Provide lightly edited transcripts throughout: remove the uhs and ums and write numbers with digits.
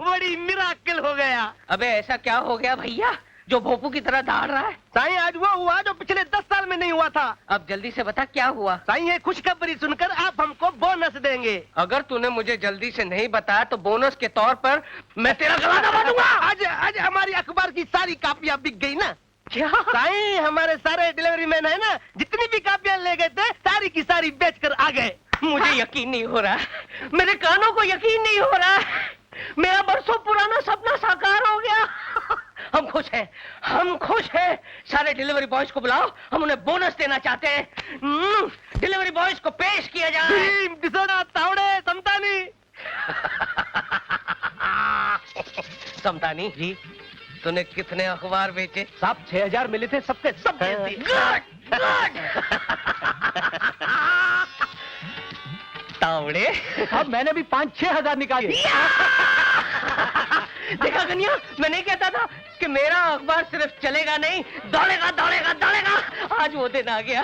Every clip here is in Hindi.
बड़ी मिराकल हो गया। अबे ऐसा क्या हो गया भैया जो भोपू की तरह दौड़ रहा है? साईं आज वो हुआ जो पिछले 10 साल में नहीं हुआ था। अब जल्दी से बता क्या हुआ? साईं ये खुशखबरी सुनकर आप हमको बोनस देंगे। अगर तूने मुझे जल्दी से नहीं बताया तो बोनस के तौर पर मैं तेरा गला दबा दूंगा। आज हमारी अखबार की सारी कापियां बिक गई ना। क्या? साईं हमारे सारे डिलीवरी मैन है ना, जितनी भी कापियां ले गए थे सारी की सारी बेचकर आ गए। मुझे यकीन नहीं हो रहा, मेरे कानों को यकीन नहीं हो रहा। मेरा बरसों पुराना सपना साकार हो गया। हम खुश हैं, हम खुश हैं। सारे डिलीवरी बॉयज को बुलाओ, हम उन्हें बोनस देना चाहते हैं। डिलीवरी बॉयज को पेश किया जाए। तावड़े समतानी। समतानी जी, तूने कितने अखबार बेचे? साहब 6000 मिले थे, सबके सब बेच दिए। Good good. तावड़े अब मैंने भी 5-6 हजार निकाले। देखा कन्या, मैं नहीं कहता था कि मेरा अखबार सिर्फ चलेगा नहीं, दौड़ेगा दौड़ेगा दौड़ेगा। आज वो दिन आ गया।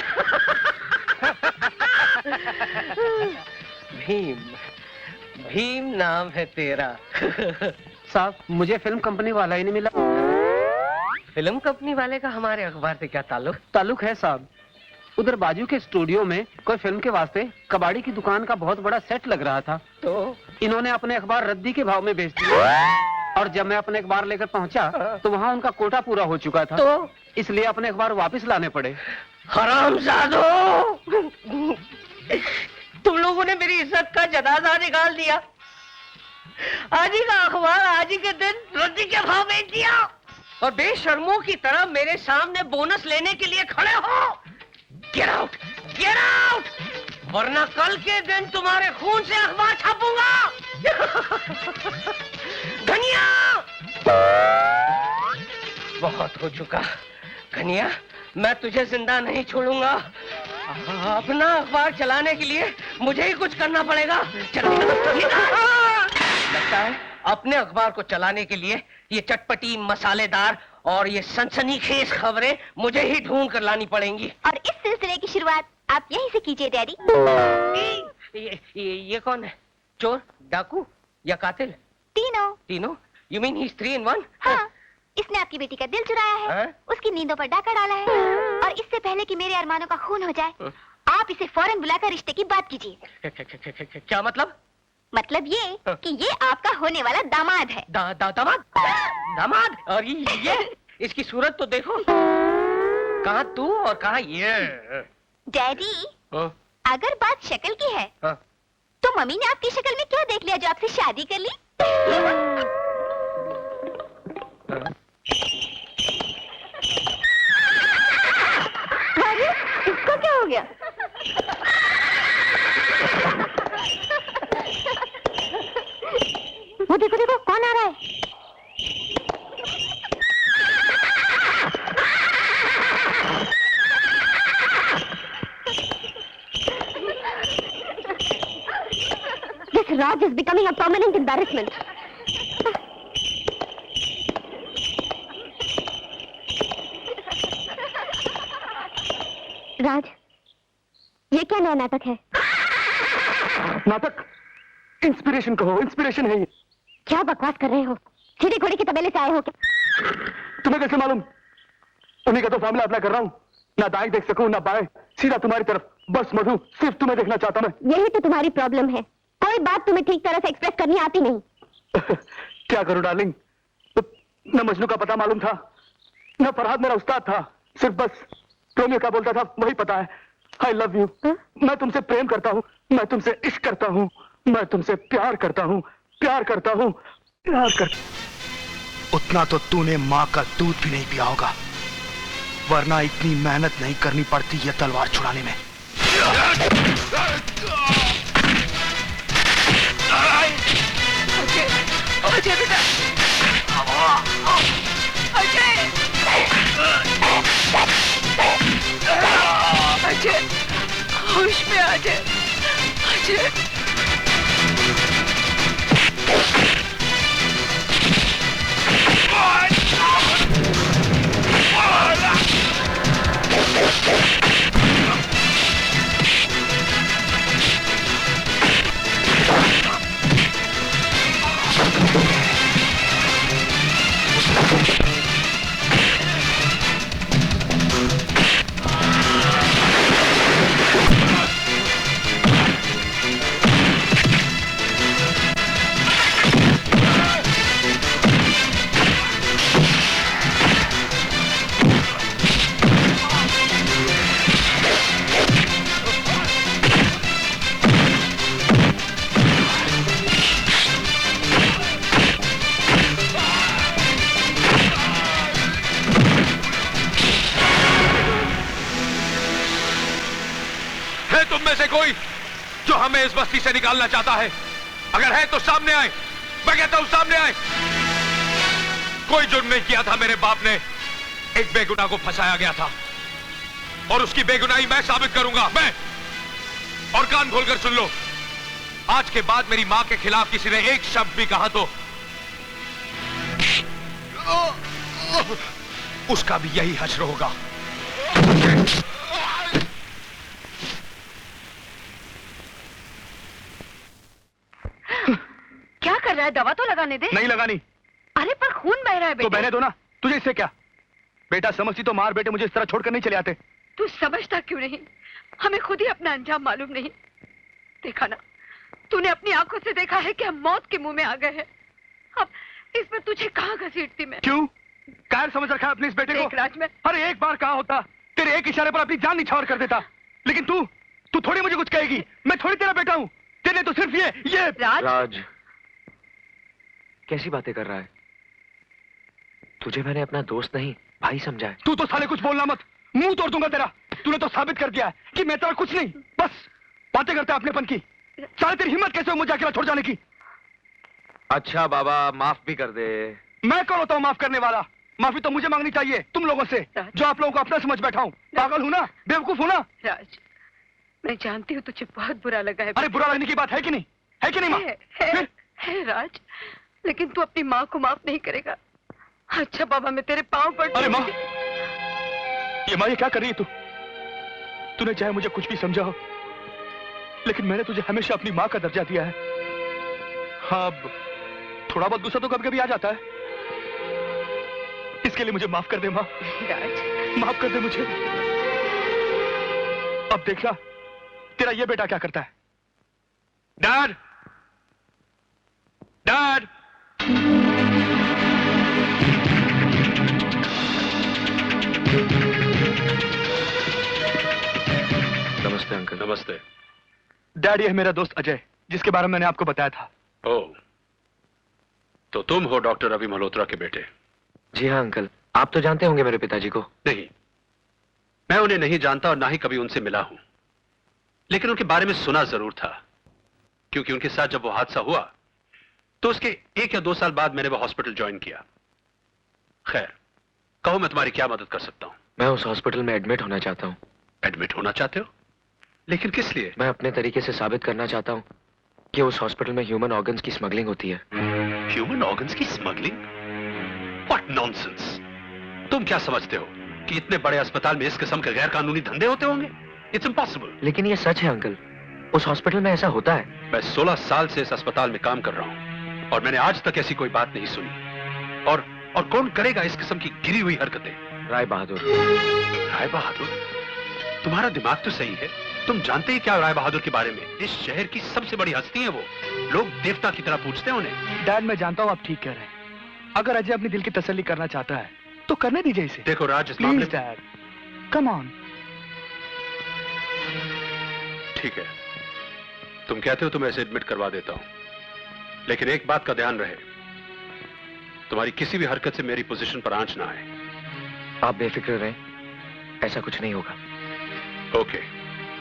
भीम, भीम नाम है तेरा। साहब मुझे फिल्म कंपनी वाला ही नहीं मिला। फिल्म कंपनी वाले का हमारे अखबार से क्या ताल्लुक? ताल्लुक है साहब, उधर बाजू के स्टूडियो में कोई फिल्म के वास्ते कबाड़ी की दुकान का बहुत बड़ा सेट लग रहा था, तो इन्होंने अपने अखबार रद्दी के भाव में बेच दिया। और जब मैं अपने अखबार लेकर पहुंचा तो वहाँ उनका कोटा पूरा हो चुका था, तो इसलिए अपने अखबार वापस लाने पड़े। हरामजादो, तुम लोगों ने मेरी इज्जत का जनाजा निकाल दिया। आज ही का अखबार आज ही के दिन रद्दी के भाव बेच दिया और बेशर्मों की तरह मेरे सामने बोनस लेने के लिए खड़े हो। गेट आउट, गेट आउट, वरना कल के दिन तुम्हारे खून से अखबार छापूंगा। धनिया, बहुत हो चुका। धनिया, मैं तुझे जिंदा नहीं छोड़ूंगा। अपना अखबार चलाने के लिए मुझे ही कुछ करना पड़ेगा। लगता है अपने अखबार को चलाने के लिए ये चटपटी, मसालेदार और ये सनसनीखेज खबरें मुझे ही ढूंढ कर लानी पड़ेंगी। और इस सिलसिले की शुरुआत आप यहीं से कीजिए डैडी। ये कौन है? चोर, डाकू या कातिल? तीनों। तीनों? You mean he's 3 in 1? हाँ, इसने आपकी बेटी का दिल चुराया है, हाँ? उसकी नींदों पर डाका डाला है, और इससे पहले कि मेरे अरमानों का खून हो जाए, आप इसे फौरन बुलाकर रिश्ते की बात कीजिए। क्या मतलब? मतलब ये कि ये आपका होने वाला दामाद है। दामाद? दामाद? और ये इसकी सूरत तो देखो, कहाँ तू और कहाँ ये। डैडी, अगर बात शक्ल की है तो मम्मी ने आपकी शक्ल में क्या देख लिया जो आपसे शादी कर ली? अरे, इसको क्या हो गया? वो देखो देखो, कौन आ रहा है? This Raj is becoming a permanent embarrassment. राज, ये क्या नया नाटक है? नाटक? इंस्पिरेशन कहो, इंस्पिरेशन है ये। क्या बकवास कर रहे हो? सीधे घोड़े के तबेले से आए हो क्या? तुम्हें कैसे मालूम? उन्हीं का तो फॉर्मूला अप्लाई कर रहा हूँ। ना दाएं देख सकूं ना बाएं, सीधा तुम्हारी तरफ। बस मधु, सिर्फ तुम्हें देखना चाहता मैं। यही तो तुम्हारी प्रॉब्लम है, कोई बात तुम्हें ठीक तरह से एक्सप्रेस करनी आती नहीं। क्या करूं डार्लिंग, न मजनू का पता मालूम था, न फरहाद मेरा उस्ताद था, सिर्फ बस रोमियो क्या बोलता था वही पता है। I love you. मैं तुमसे प्रेम करता हूँ, मैं तुमसे इश्क करता हूँ, मैं तुमसे प्यार करता हूँ, प्यार करता हूँ, प्यार कर। उतना तो तूने माँ का दूध भी नहीं पिया होगा, वरना इतनी मेहनत नहीं करनी पड़ती ये तलवार छुड़ाने में। अजय बेटा, अजय, अजय, होश में आ जाए, अजय। हमें इस बस्ती से निकालना चाहता है। अगर है तो सामने आए, मैं कहता हूं सामने आए। कोई जुर्म नहीं किया था मेरे बाप ने, एक बेगुनाह को फंसाया गया था और उसकी बेगुनाही मैं साबित करूंगा, मैं। और कान खोलकर सुन लो, आज के बाद मेरी मां के खिलाफ किसी ने एक शब्द भी कहा तो उसका भी यही हश्र होगा। क्या कर रहा है? दवा तो लगाने दे। नहीं लगानी। अरे पर खून बह रहा है तो बेटे। बहने दो ना, तुझे इससे क्या? बेटा समझती तो मार बेटे मुझे इस तरह छोड़कर नहीं चले आते। तू समझता क्यों नहीं? हमें खुद ही अपना अंजाम मालूम नहीं। देखा ना, तूने अपनी आंखों से देखा है कि हम मौत के मुंह में आ गए हैं। अब इसमें तुझे कहाँ घसीटती मैं? क्यों? कायर समझ रखा है अपने इस बेटे को? देख राज, में अरे एक बार कहा होता, तेरे एक इशारे पर अपनी जान निछावर कर देता। लेकिन तू थोड़ी मुझे कुछ कहेगी। मैं थोड़ी तेरा बेटा हूँ। तेरे तो सिर्फ ये राज, कैसी बातें कर रहा है? तुझे मैंने अपना दोस्त नहीं भाई समझा है। तू तो साले कुछ बोलना मत, मुंह तोड़ दूंगा तेरा। तूने तो साबित कर दिया है कि मैं तेरा कुछ नहीं, बस बातें करता है अपनेपन की। साले तेरी हिम्मत कैसे हुई मुझे अकेला छोड़ जाने की? अच्छा बाबा, माफ भी कर दे। मैं कौन होता हूँ माफ करने वाला? माफी तो मुझे मांगनी चाहिए तुम लोगों से, जो आप लोगों को अपना समझ बैठा हूँ। पागल हूँ ना, बेवकूफ हूँ ना? राज, मैं जानती हूँ तुझे बहुत बुरा लगा है। अरे बुरा लगने की बात है कि नहीं? है कि नहीं माँ? है राज, लेकिन तू अपनी माँ को माफ नहीं करेगा। अच्छा बाबा, मैं तेरे पाँव पर। अरे माँ, ये माँ ये क्या कर रही है तू? तूने चाहे मुझे कुछ भी समझा हो, लेकिन मैंने तुझे हमेशा अपनी माँ का दर्जा दिया है। हाँ, अब थोड़ा बहुत गुस्सा तो कभी कभी आ जाता है, इसके लिए मुझे माफ कर दे माँ। राज, माफ कर दे मुझे। अब देखना तेरा ये बेटा क्या करता है। Dad, dad. नमस्ते अंकल। नमस्ते। डैड, ये है मेरा दोस्त अजय, जिसके बारे में मैंने आपको बताया था। ओह, तो तुम हो डॉक्टर रवि मल्होत्रा के बेटे? जी हाँ अंकल, आप तो जानते होंगे मेरे पिताजी को। नहीं, मैं उन्हें नहीं जानता और ना ही कभी उनसे मिला हूं, लेकिन उनके बारे में सुना जरूर था, क्योंकि उनके साथ जब वो हादसा हुआ तो उसके 1 या 2 साल बाद मैंने वो हॉस्पिटल ज्वाइन किया। खैर, कहो मैं तुम्हारी क्या मदद कर सकता हूं? मैं उस हॉस्पिटल में एडमिट होना चाहता हूँ। एडमिट होना चाहते हो? लेकिन किस लिए? मैं अपने तरीके से साबित करना चाहता हूँ कि उस हॉस्पिटल में ह्यूमन ऑर्गन्स की स्मगलिंग होती है। ह्यूमन ऑर्गन्स की स्मगलिंग? What nonsense! तुम क्या समझते हो कि इतने बड़े अस्पताल में इस किस्म के गैर कानूनी धंधे होते होंगे? It's impossible. लेकिन ये सच है अंकल, उस हॉस्पिटल में ऐसा होता है। मैं 16 साल से इस अस्पताल में काम कर रहा हूं और मैंने आज तक ऐसी कोई बात नहीं सुनी। और कौन करेगा इस किस्म की गिरी हुई हरकतें? राय बहादुर। राय बहादुर? तुम्हारा दिमाग तो सही है, तुम जानते ही क्या राय बहादुर के बारे में? इस शहर की सबसे बड़ी हस्ती है वो, लोग देवता की तरह पूजते हैं उन्हें। डैड, मैं जानता हूँ आप ठीक कह रहे हैं। अगर अजय अपने दिल की तसल्ली करना चाहता है तो करने दीजिए इसे। देखो राज, इस मामले प्लीज डैड, कम ऑन। ठीक है, तुम कहते हो तो मैं इसे एडमिट करवा देता हूं, लेकिन एक बात का ध्यान रहे, तुम्हारी किसी भी हरकत से मेरी पोजीशन पर आंच ना आए। आप बेफिक्र रहें, ऐसा कुछ नहीं होगा। ओके।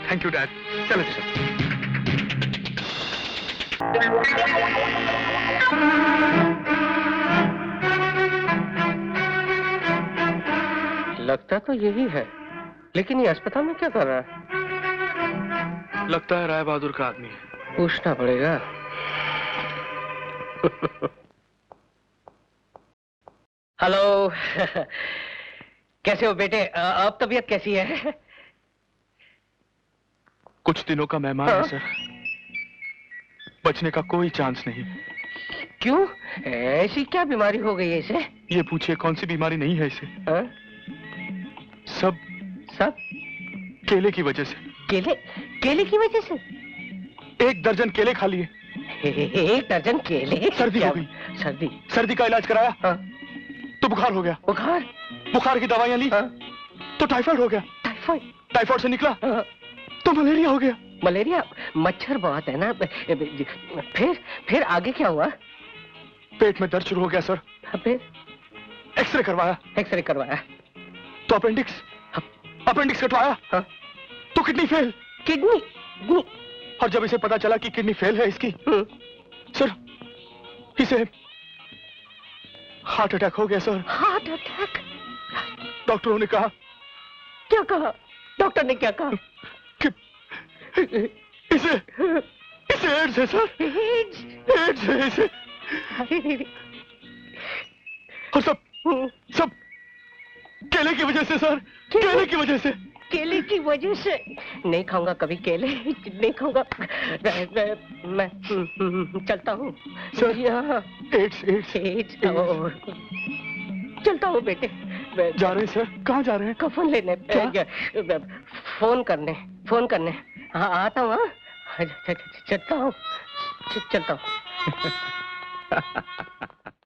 Thank you dad. चलो चलो। लगता तो यही है, लेकिन ये अस्पताल में क्या कर रहा है? लगता है राय बहादुर का आदमी है। पूछना पड़ेगा। हेलो। कैसे हो बेटे? अब तबीयत कैसी है? कुछ दिनों का मेहमान है सर, बचने का कोई चांस नहीं। क्यों? ऐसी क्या बीमारी हो गई है इसे? ये पूछिए कौन सी बीमारी नहीं है इसे। सब सब केले की वजह से। केले की वजह से? 1 दर्जन केले खा लिए। 1 दर्जन केले? सर्दी हो गई। सर्दी का इलाज कराया। हाँ। तो बुखार हो गया। बुखार की दवाइयां ली। हाँ। तो टाइफाइड हो गया। टाइफाइड से निकला। हाँ। तो मलेरिया हो गया। मलेरिया? मच्छर बहुत है ना। फिर आगे क्या हुआ? पेट में दर्द शुरू हो गया सर। फिर एक्सरे करवाया। तो अपेंडिक्स कटवाया। हाँ। तो किडनी फेल। किडनी और जब इसे पता चला कि किडनी फेल है इसकी, सर इसे हार्ट अटैक हो गया सर। Heart attack? डॉक्टरों ने कहा। क्या कहा? डॉक्टर ने क्या कहा? कि इसे एड्स है सर। एड्स है इसे। और सब केले की वजह से सर, केले की वजह से। केले की वजह से? नहीं खाऊंगा कभी केले, नहीं खाऊंगा मैं चलता हूँ सर। यहाँ एड्स और चलता हूँ बेटे। जा रहे हैं सर? कहाँ जा रहे हैं? कफन लेने। फोन करने। हाँ आता हूँ। हाँ चलता हूँ।